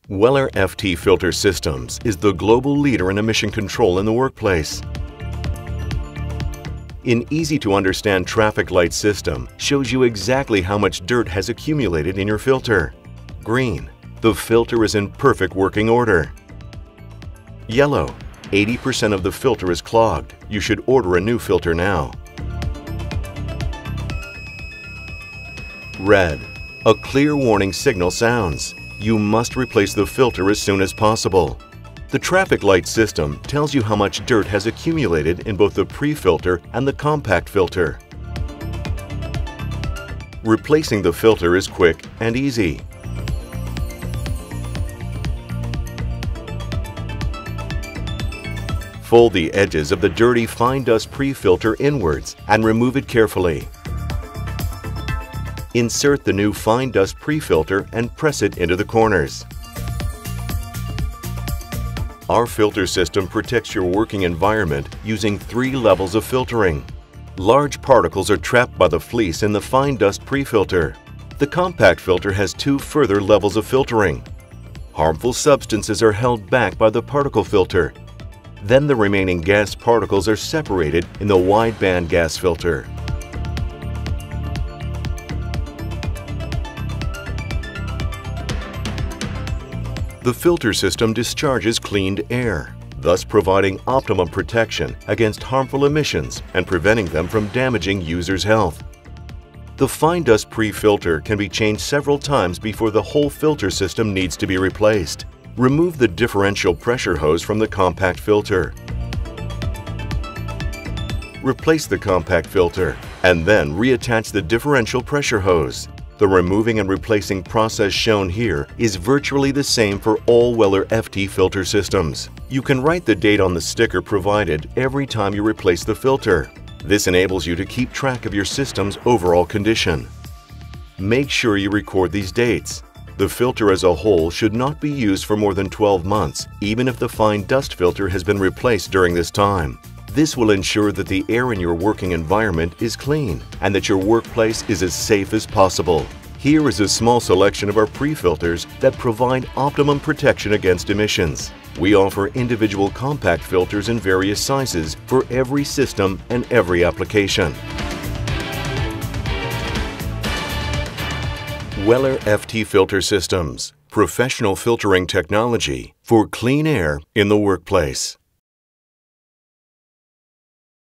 Weller FT Filter Systems is the global leader in emission control in the workplace. An easy-to-understand traffic light system shows you exactly how much dirt has accumulated in your filter. Green, the filter is in perfect working order. Yellow, 80% of the filter is clogged. You should order a new filter now. Red, a clear warning signal sounds. You must replace the filter as soon as possible. The traffic light system tells you how much dirt has accumulated in both the pre-filter and the compact filter. Replacing the filter is quick and easy. Fold the edges of the dirty fine dust pre-filter inwards and remove it carefully. Insert the new fine dust pre-filter and press it into the corners. Our filter system protects your working environment using 3 levels of filtering. Large particles are trapped by the fleece in the fine dust pre-filter. The compact filter has 2 further levels of filtering. Harmful substances are held back by the particle filter. Then the remaining gas particles are separated in the wideband gas filter. The filter system discharges cleaned air, thus providing optimum protection against harmful emissions and preventing them from damaging users' health. The fine dust pre-filter can be changed several times before the whole filter system needs to be replaced. Remove the differential pressure hose from the compact filter. Replace the compact filter and then reattach the differential pressure hose. The removing and replacing process shown here is virtually the same for all Weller FT filter systems. You can write the date on the sticker provided every time you replace the filter. This enables you to keep track of your system's overall condition. Make sure you record these dates. The filter as a whole should not be used for more than 12 months, even if the fine dust filter has been replaced during this time. This will ensure that the air in your working environment is clean and that your workplace is as safe as possible. Here is a small selection of our pre-filters that provide optimum protection against emissions. We offer individual compact filters in various sizes for every system and every application. Weller FT Filter Systems, professional filtering technology for clean air in the workplace.